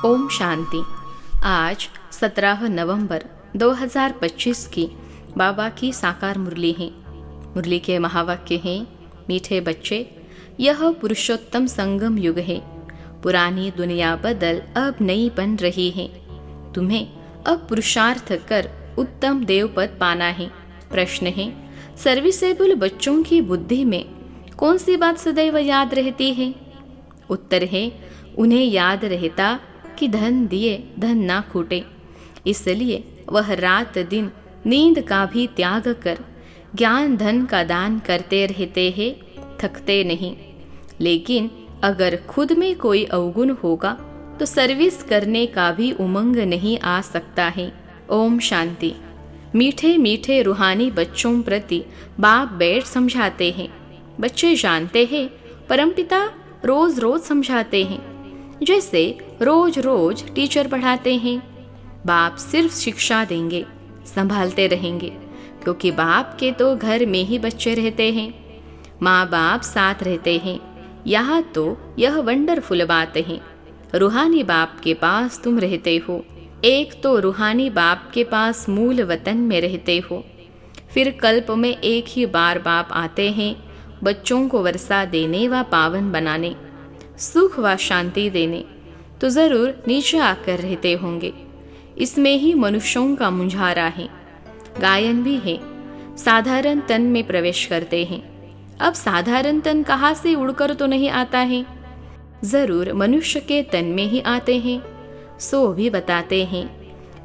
ओम शांति। आज 17 नवंबर 2025 की बाबा की साकार मुरली है। मुरली के महावाक्य हैं, मीठे बच्चे, यह पुरुषोत्तम संगम युग है। पुरानी दुनिया बदल अब नई बन रही है। तुम्हें अब पुरुषार्थ कर उत्तम देवपद पाना है। प्रश्न है, सर्विसेबल बच्चों की बुद्धि में कौन सी बात सदैव याद रहती है? उत्तर है, उन्हें याद रहता कि धन दिए धन ना खूटे। इसलिए वह रात दिन नींद का भी त्याग कर ज्ञान धन का दान करते रहते हैं, थकते नहीं। लेकिन अगर खुद में कोई अवगुण होगा तो सर्विस करने का भी उमंग नहीं आ सकता है। ओम शांति। मीठे मीठे रूहानी बच्चों प्रति बाप बैठ समझाते हैं। बच्चे जानते हैं परमपिता रोज रोज समझाते हैं, जैसे रोज रोज टीचर पढ़ाते हैं। बाप सिर्फ शिक्षा देंगे, संभालते रहेंगे, क्योंकि बाप के तो घर में ही बच्चे रहते हैं, माँ बाप साथ रहते हैं। यहाँ तो यह वंडरफुल बात है। रूहानी बाप के पास तुम रहते हो। एक तो रूहानी बाप के पास मूल वतन में रहते हो, फिर कल्प में एक ही बार बाप आते हैं बच्चों को वर्षा देने व पावन बनाने, सुख व शांति देने। तो जरूर नीचे आकर रहते होंगे। इसमें ही मनुष्यों का मुंझारा है। गायन भी है, साधारण तन में प्रवेश करते हैं। अब साधारण तन कहाँ से उड़कर तो नहीं आता है, जरूर मनुष्य के तन में ही आते हैं। सो भी बताते हैं,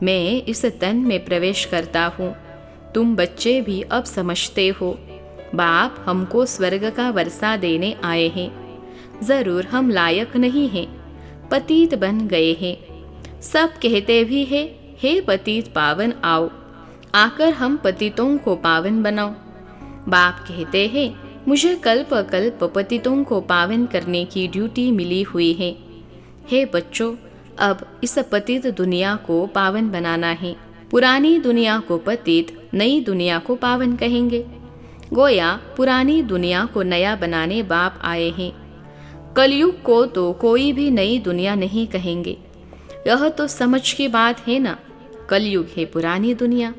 मैं इस तन में प्रवेश करता हूँ। तुम बच्चे भी अब समझते हो, बाप हमको स्वर्ग का वर्षा देने आए हैं। जरूर हम लायक नहीं हैं, पतित बन गए हैं। सब कहते भी हैं, हे पतित पावन आओ, आकर हम पतितों को पावन बनाओ। बाप कहते हैं, मुझे कल्प कल्प पतितों को पावन करने की ड्यूटी मिली हुई है। हे बच्चों, अब इस पतित दुनिया को पावन बनाना है। पुरानी दुनिया को पतित, नई दुनिया को पावन कहेंगे। गोया पुरानी दुनिया को नया बनाने बाप आए हैं। कलयुग को तो कोई भी नई दुनिया नहीं कहेंगे। यह तो समझ की बात है ना। कलयुग है पुरानी दुनिया।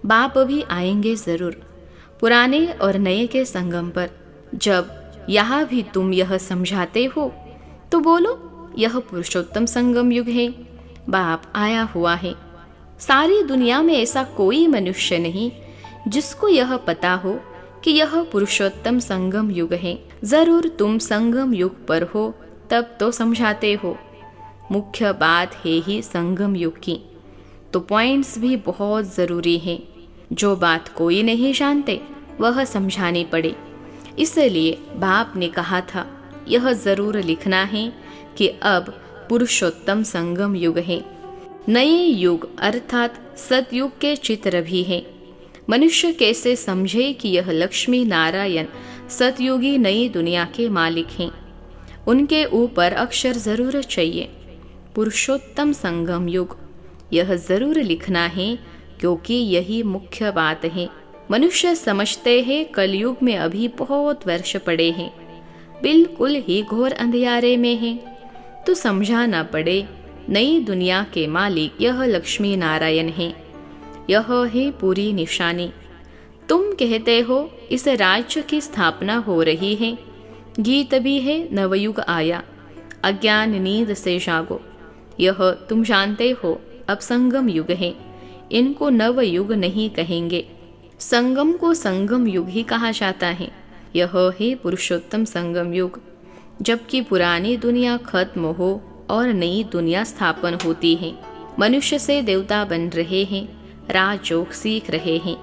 बाप भी आएंगे जरूर, पुराने और नए के संगम पर। जब यहाँ भी तुम यह समझाते हो तो बोलो, यह पुरुषोत्तम संगम युग है। बाप आया हुआ है। सारी दुनिया में ऐसा कोई मनुष्य नहीं जिसको यह पता हो कि यह पुरुषोत्तम संगम युग है। जरूर तुम संगम युग पर हो तब तो समझाते हो। मुख्य बात है ही संगम युग की, तो पॉइंट्स भी बहुत ज़रूरी हैं। जो बात कोई नहीं जानते वह समझानी पड़े। इसलिए बाप ने कहा था, यह ज़रूर लिखना है कि अब पुरुषोत्तम संगम युग है। नए युग अर्थात सतयुग के चित्र भी हैं। मनुष्य कैसे समझे कि यह लक्ष्मी नारायण सतयुगी नई दुनिया के मालिक हैं। उनके ऊपर अक्षर जरूर चाहिए, पुरुषोत्तम संगम युग। यह जरूर लिखना है, क्योंकि यही मुख्य बात है। मनुष्य समझते हैं कलयुग में अभी बहुत वर्ष पड़े हैं, बिल्कुल ही घोर अंधियारे में है। तो समझाना पड़े, नई दुनिया के मालिक यह लक्ष्मी नारायण हैं। यह है पूरी निशानी। तुम कहते हो इस राज्य की स्थापना हो रही है। गीत भी है, नवयुग आया, अज्ञान नींद से जागो। यह तुम जानते हो अब संगम युग है। इनको नवयुग नहीं कहेंगे, संगम को संगम युग ही कहा जाता है। यह है पुरुषोत्तम संगम युग, जबकि पुरानी दुनिया खत्म हो और नई दुनिया स्थापन होती है। मनुष्य से देवता बन रहे हैं, राजयोग सीख रहे हैं।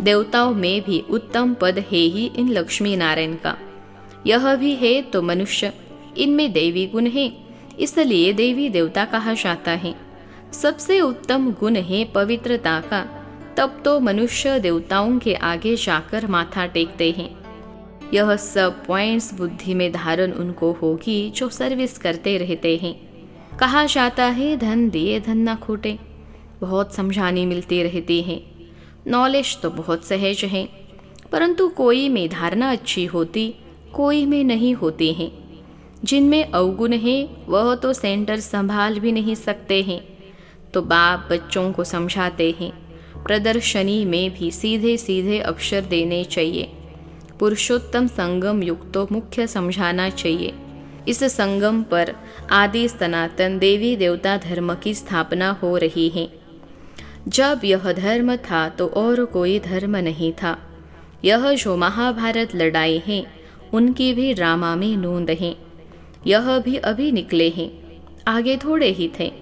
देवताओं में भी उत्तम पद है ही इन लक्ष्मी नारायण का। यह भी है तो मनुष्य, इनमें देवी गुण है, इसलिए देवी देवता कहा जाता है। सबसे उत्तम गुण है पवित्रता का। तब तो मनुष्य देवताओं के आगे जाकर माथा टेकते हैं। यह सब पॉइंट्स बुद्धि में धारण उनको होगी जो सर्विस करते रहते हैं। कहा जाता है, धन दिए धन ना खूटे। बहुत समझानी मिलती रहती है। नॉलेज तो बहुत सहज है, परंतु कोई में धारणा अच्छी होती, कोई में नहीं होती है। जिनमें अवगुण है वह तो सेंटर संभाल भी नहीं सकते हैं, तो बाप बच्चों को समझाते हैं प्रदर्शनी में भी सीधे सीधे अक्षर देने चाहिए। पुरुषोत्तम संगम युग तो मुख्य समझाना चाहिए। इस संगम पर आदि सनातन देवी देवता धर्म की स्थापना हो रही है। जब यह धर्म था तो और कोई धर्म नहीं था। यह जो महाभारत लड़ाई है उनकी भी ड्रामा में नोंद है। यह भी अभी निकले हैं, आगे थोड़े ही थे।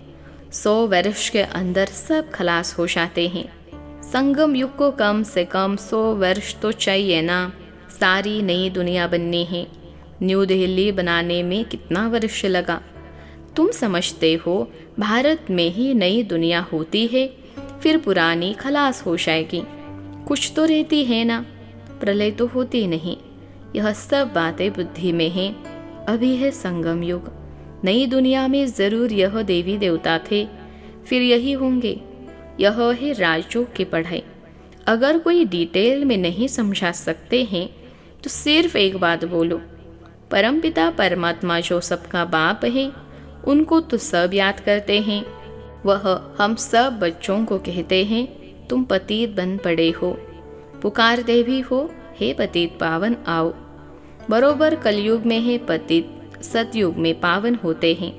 100 वर्ष के अंदर सब खलास हो जाते हैं। संगम युग को कम से कम 100 वर्ष तो चाहिए ना। सारी नई दुनिया बननी है। न्यू दिल्ली बनाने में कितना वर्ष लगा? तुम समझते हो भारत में ही नई दुनिया होती है, फिर पुरानी खलास हो जाएगी। कुछ तो रहती है ना, प्रलय तो होती नहीं। यह सब बातें बुद्धि में हैं। अभी है संगम युग। नई दुनिया में जरूर यह देवी देवता थे, फिर यही होंगे। यह है राजयोग की पढ़ाई। अगर कोई डिटेल में नहीं समझा सकते हैं तो सिर्फ एक बात बोलो, परमपिता परमात्मा जो सबका बाप है उनको तो सब याद करते हैं। वह हम सब बच्चों को कहते हैं तुम पतित बन पड़े हो, पुकारते भी हो हे पतित पावन आओ। बरोबर कलयुग में है पतित, सतयुग में पावन होते हैं।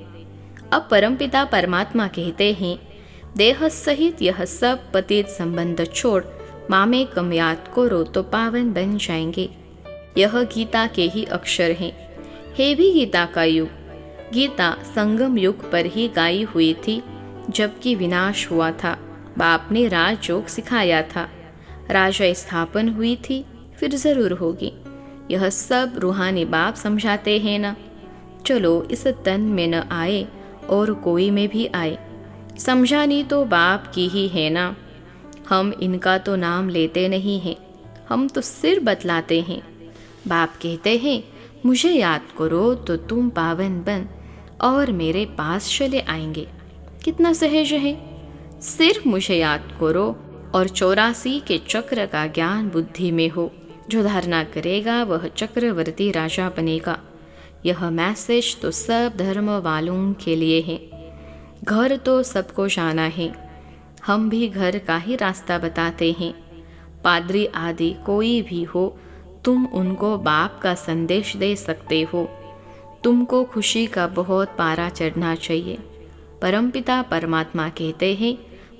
अब परमपिता परमात्मा कहते हैं देह सहित यह सब पतित संबंध छोड़ मामे कम याद करो तो पावन बन जाएंगे। यह गीता के ही अक्षर हैं। है भी गीता का युग। गीता संगम युग पर ही गाई हुई थी, जबकि विनाश हुआ था। बाप ने राजयोग सिखाया था। राजा स्थापन हुई थी, फिर जरूर होगी। यह सब रूहानी बाप समझाते हैं ना। चलो इस तन में न आए और कोई में भी आए, समझानी तो बाप की ही है ना। हम इनका तो नाम लेते नहीं हैं, हम तो सिर बतलाते हैं। बाप कहते हैं मुझे याद करो तो तुम पावन बन और मेरे पास चले आएंगे। कितना सहज है। सिर्फ मुझे याद करो और 84 के चक्र का ज्ञान बुद्धि में हो। जो धारणा करेगा वह चक्रवर्ती राजा बनेगा। यह मैसेज तो सब धर्म वालों के लिए है। घर तो सबको जाना है। हम भी घर का ही रास्ता बताते हैं। पादरी आदि कोई भी हो, तुम उनको बाप का संदेश दे सकते हो। तुमको खुशी का बहुत पारा चढ़ना चाहिए। परमपिता परमात्मा कहते हैं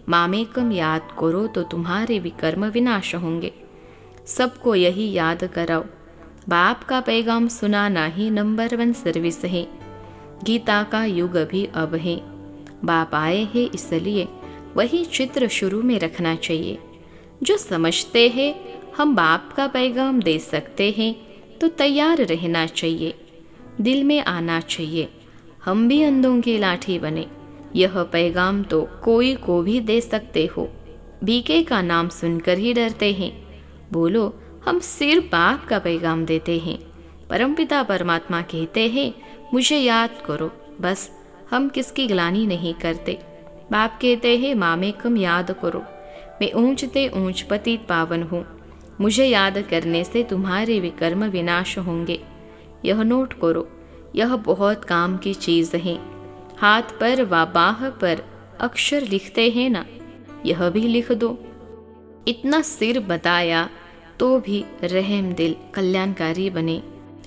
मामेकम याद करो तो तुम्हारे विकर्म विनाश होंगे। सबको यही याद कराओ। बाप का पैगाम सुनाना ही नंबर 1 सर्विस है। गीता का युग भी अब है। बाप आए हैं, इसलिए वही चित्र शुरू में रखना चाहिए। जो समझते हैं हम बाप का पैगाम दे सकते हैं तो तैयार रहना चाहिए, दिल में आना चाहिए। हम भी अंधों की लाठी बने। यह पैगाम तो कोई को भी दे सकते हो। बीके का नाम सुनकर ही डरते हैं। बोलो हम सिर्फ बाप का पैगाम देते हैं। परमपिता परमात्मा कहते हैं मुझे याद करो, बस। हम किसकी ग्लानि नहीं करते। बाप कहते हैं मामेकम याद करो। मैं ऊंचते ऊंच पतित पावन हूँ। मुझे याद करने से तुम्हारे विकर्म विनाश होंगे। यह नोट करो, यह बहुत काम की चीज़ है। हाथ पर व बाह पर अक्षर लिखते हैं ना, यह भी लिख दो। इतना सिर बताया तो भी रहम दिल कल्याणकारी बने।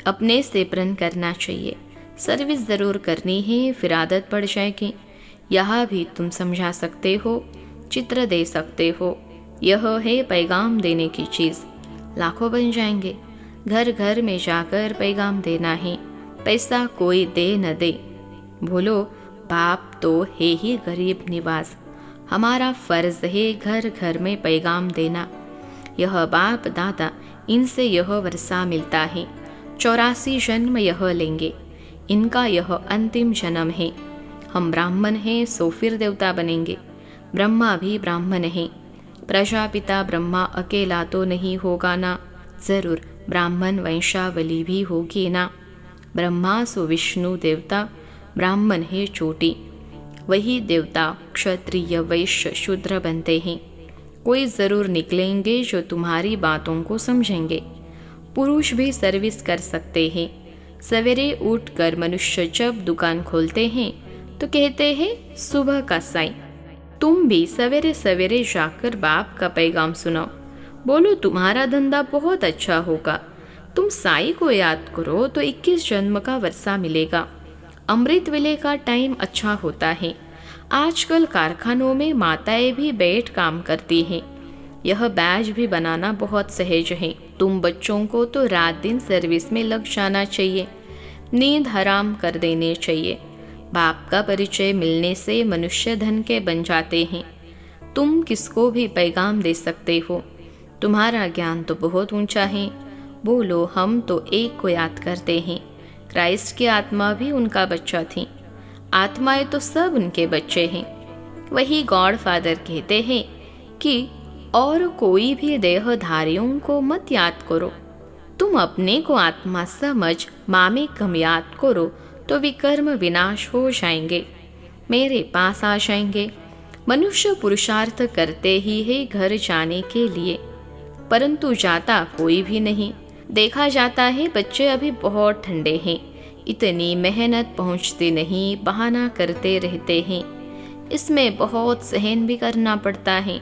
अपने से प्रण करना चाहिए। सर्विस ज़रूर करनी है, फिर आदत पड़ जाएगी। यहाँ भी तुम समझा सकते हो, चित्र दे सकते हो। यह है पैगाम देने की चीज़। लाखों बन जाएंगे। घर घर में जाकर पैगाम देना है। पैसा कोई दे न दे। बोलो बाप तो है ही गरीब निवास। हमारा फर्ज है घर घर में पैगाम देना। यह बाप दादा, इनसे यह वर्षा मिलता है। 84 जन्म यह लेंगे। इनका यह अंतिम जन्म है। हम ब्राह्मण हैं, सो फिर देवता बनेंगे। ब्रह्मा भी ब्राह्मण है। प्रजापिता ब्रह्मा अकेला तो नहीं होगा ना, जरूर ब्राह्मण वंशावली भी होगी ना। ब्रह्मा सो विष्णु देवता, ब्राह्मण है चोटी। वही देवता क्षत्रिय वैश्य शूद्र बनते हैं। कोई ज़रूर निकलेंगे जो तुम्हारी बातों को समझेंगे। पुरुष भी सर्विस कर सकते हैं। सवेरे उठकर मनुष्य जब दुकान खोलते हैं तो कहते हैं सुबह का साईं। तुम भी सवेरे सवेरे जाकर बाप का पैगाम सुनाओ, बोलो तुम्हारा धंधा बहुत अच्छा होगा। तुम साईं को याद करो तो 21 जन्म का वर्षा मिलेगा। अमृत वेले का टाइम अच्छा होता है। आजकल कारखानों में माताएं भी बैठ काम करती हैं। यह बैज भी बनाना बहुत सहज है। तुम बच्चों को तो रात दिन सर्विस में लग जाना चाहिए, नींद हराम कर देनी चाहिए। बाप का परिचय मिलने से मनुष्य धन के बन जाते हैं। तुम किसको भी पैगाम दे सकते हो। तुम्हारा ज्ञान तो बहुत ऊंचा है। बोलो हम तो एक को याद करते हैं। क्राइस्ट की आत्मा भी उनका बच्चा थी। आत्माएं तो सब उनके बच्चे हैं। वही गॉड फादर कहते हैं कि और कोई भी देहधारियों को मत याद करो। तुम अपने को आत्मा समझ मामे कम याद करो तो विकर्म विनाश हो जाएंगे, मेरे पास आ जाएंगे। मनुष्य पुरुषार्थ करते ही है घर जाने के लिए, परंतु जाता कोई भी नहीं। देखा जाता है बच्चे अभी बहुत ठंडे हैं, इतनी मेहनत पहुंचती नहीं, बहाना करते रहते हैं। इसमें बहुत सहन भी करना पड़ता है।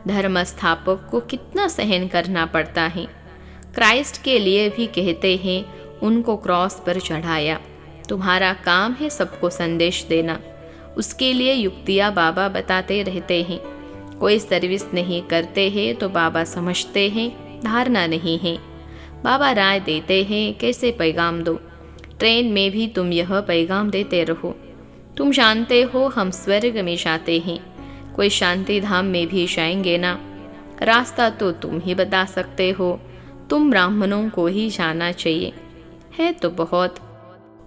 धर्म स्थापक को कितना सहन करना पड़ता है। क्राइस्ट के लिए भी कहते हैं उनको क्रॉस पर चढ़ाया। तुम्हारा काम है सबको संदेश देना। उसके लिए युक्तियाँ बाबा बताते रहते हैं। कोई सर्विस नहीं करते हैं तो बाबा समझते हैं धारणा नहीं है। बाबा राय देते हैं कैसे पैगाम दो। ट्रेन में भी तुम यह पैगाम देते रहो। तुम जानते हो हम स्वर्ग में जाते हैं, कोई शांति धाम में भी जाएंगे ना। रास्ता तो तुम ही बता सकते हो। तुम ब्राह्मणों को ही जाना चाहिए, है तो बहुत।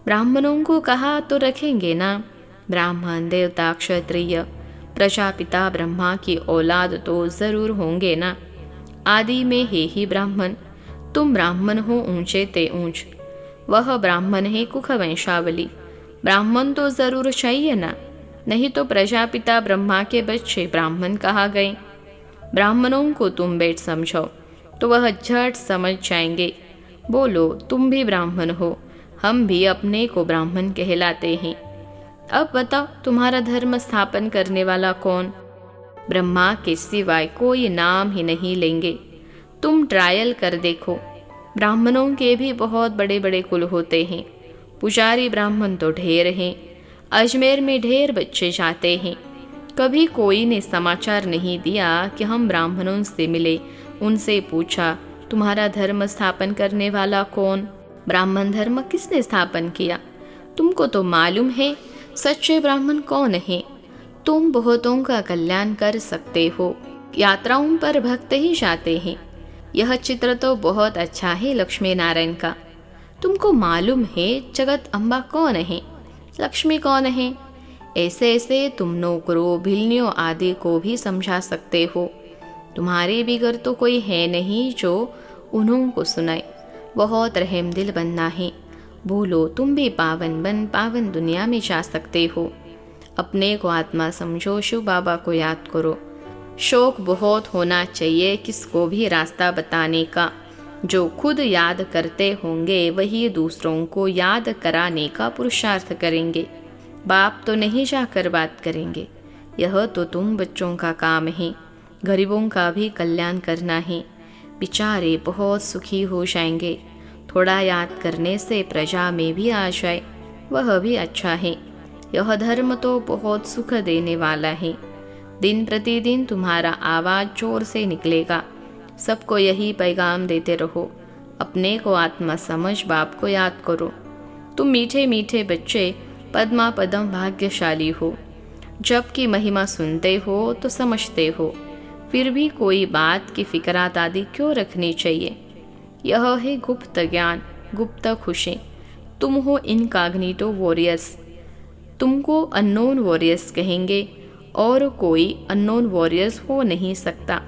ब्राह्मणों को कहा तो रखेंगे ना। ब्राह्मण देवता क्षत्रिय प्रजापिता ब्रह्मा की औलाद तो जरूर होंगे ना। आदि में है ही ब्राह्मण। तुम ब्राह्मण हो ऊंचे ते ऊंच, वह ब्राह्मण है कुख वंशावली। ब्राह्मण तो जरूर चाहिए ना, नहीं तो प्रजापिता ब्रह्मा के बच्चे ब्राह्मण कहा गए। ब्राह्मणों को तुम बेट समझो तो वह झट समझ जाएंगे। बोलो तुम भी ब्राह्मण हो, हम भी अपने को ब्राह्मण कहलाते हैं। अब बताओ तुम्हारा धर्म स्थापन करने वाला कौन। ब्रह्मा के सिवाय कोई नाम ही नहीं लेंगे। तुम ट्रायल कर देखो। ब्राह्मणों के भी बहुत बड़े बड़े कुल होते हैं। पुजारी ब्राह्मण तो ढेर हैं। अजमेर में ढेर बच्चे जाते हैं। कभी कोई ने समाचार नहीं दिया कि हम ब्राह्मणों से मिले, उनसे पूछा तुम्हारा धर्म स्थापन करने वाला कौन। ब्राह्मण धर्म किसने स्थापन किया। तुमको तो मालूम है सच्चे ब्राह्मण कौन है। तुम बहुतों का कल्याण कर सकते हो। यात्राओं पर भक्त ही जाते हैं। यह चित्र तो बहुत अच्छा है लक्ष्मी नारायण का। तुमको मालूम है जगत अम्बा कौन है, लक्ष्मी कौन है। ऐसे ऐसे तुम नौकरों भिलनियों आदि को भी समझा सकते हो। तुम्हारे बिगर तो कोई है नहीं जो उन्हों को सुनाए। बहुत रहम दिल बनना है। बोलो तुम भी पावन बन पावन दुनिया में जा सकते हो। अपने को आत्मा समझो, शिव बाबा को याद करो। शौक बहुत होना चाहिए किसको भी रास्ता बताने का। जो खुद याद करते होंगे वही दूसरों को याद कराने का पुरुषार्थ करेंगे। बाप तो नहीं जाकर बात करेंगे। यह तो तुम बच्चों का काम है। गरीबों का भी कल्याण करना है। बेचारे बहुत सुखी हो जाएंगे। थोड़ा याद करने से प्रजा में भी आ जाए, वह भी अच्छा है। यह धर्म तो बहुत सुख देने वाला है। दिन प्रतिदिन तुम्हारा आवाज़ जोर से निकलेगा। सबको यही पैगाम देते रहो। अपने को आत्मा समझ बाप को याद करो। तुम मीठे मीठे बच्चे पद्मा पदम भाग्यशाली हो। जबकि महिमा सुनते हो तो समझते हो, फिर भी कोई बात की फिक्रात आदि क्यों रखनी चाहिए। यह है गुप्त ज्ञान, गुप्त खुशी। तुम हो इनकॉग्निटो वॉरियर्स। तुमको अननोन वॉरियर्स कहेंगे और कोई अननोन वॉरियर्स हो नहीं सकता।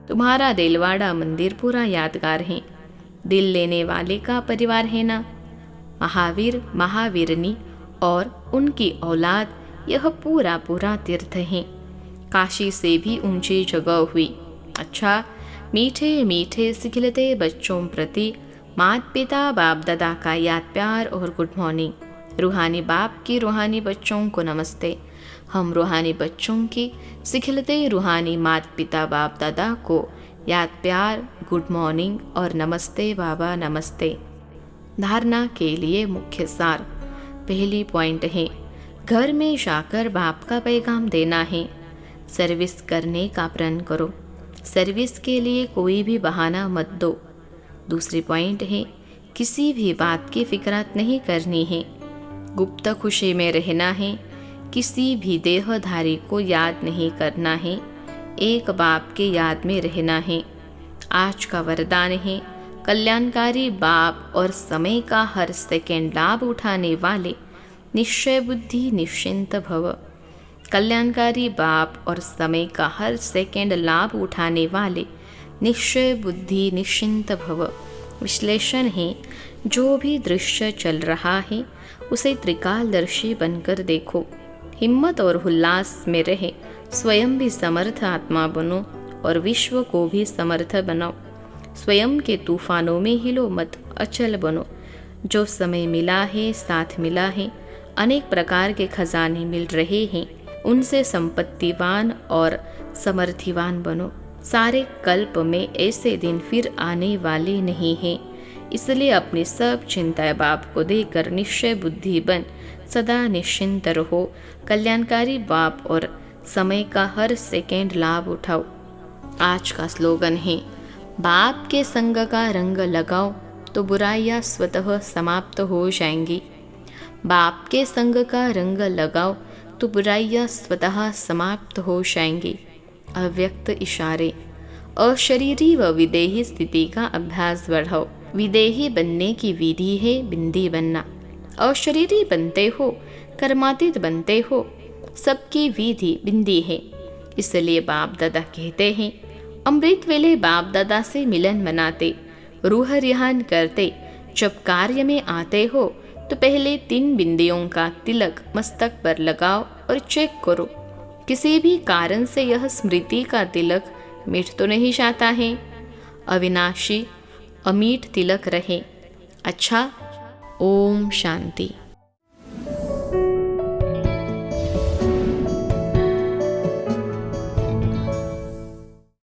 तुम्हारा दिलवाड़ा मंदिर पूरा यादगार है। दिल लेने वाले का परिवार है ना। महावीर महावीरनी और उनकी औलाद, यह पूरा पूरा तीर्थ है। काशी से भी ऊंची जगह हुई। अच्छा, मीठे मीठे सिखलते बच्चों प्रति माता पिता बाप दादा का याद प्यार और गुड मॉर्निंग। रूहानी बाप की रूहानी बच्चों को नमस्ते। हम रूहानी बच्चों की सिखलते रूहानी माता पिता बाप दादा को याद प्यार, गुड मॉर्निंग और नमस्ते बाबा नमस्ते। धारणा के लिए मुख्य सार। पहली पॉइंट है, घर में जाकर बाप का पैगाम देना है। सर्विस करने का प्रण करो। सर्विस के लिए कोई भी बहाना मत दो। दूसरी पॉइंट है, किसी भी बात की फिक्रात नहीं करनी है। गुप्त खुशी में रहना है। किसी भी देहधारी को याद नहीं करना है। एक बाप के याद में रहना है। आज का वरदान है, कल्याणकारी बाप और समय का हर सेकंड लाभ उठाने वाले निश्चय बुद्धि निश्चिंत भव। कल्याणकारी बाप और समय का हर सेकंड लाभ उठाने वाले निश्चय बुद्धि निश्चिंत भव। विश्लेषण है, जो भी दृश्य चल रहा है उसे त्रिकालदर्शी बनकर देखो। हिम्मत और उल्लास में रहे। स्वयं भी समर्थ आत्मा बनो और विश्व को भी समर्थ बनाओ। स्वयं के तूफानों में हिलो मत, अचल बनो। जो समय मिला है, साथ मिला है, अनेक प्रकार के खजाने मिल रहे हैं, उनसे संपत्तिवान और समर्थिवान बनो। सारे कल्प में ऐसे दिन फिर आने वाले नहीं हैं, इसलिए अपनी सब चिंताएं बाप को देकर निश्चय बुद्धि बन सदा निश्चिंत रहो। कल्याणकारी बाप और समय का हर सेकंड लाभ उठाओ। आज का स्लोगन है, बाप के संग का रंग लगाओ तो बुराइयां स्वतः समाप्त हो जाएंगी। बाप के संग का रंग लगाओ तो बुराइयां स्वतः समाप्त हो जाएंगी। अव्यक्त इशारे। अशरीरी व विदेही स्थिति का अभ्यास बढ़ाओ। विदेही बनने की विधि है बिंदी बनना। अशरीरी बनते हो, कर्मातीत बनते हो, सबकी विधि बिंदी है। इसलिए बाप दादा कहते हैं, अमृत वेले बाप दादा से मिलन मनाते, रूह रिहान करते। जब कार्य में आते हो तो पहले 3 बिंदियों का तिलक मस्तक पर लगाओ और चेक करो, किसी भी कारण से यह स्मृति का तिलक मिट तो नहीं जाता है। अविनाशी अमीट तिलक रहे। अच्छा, ओम शांति।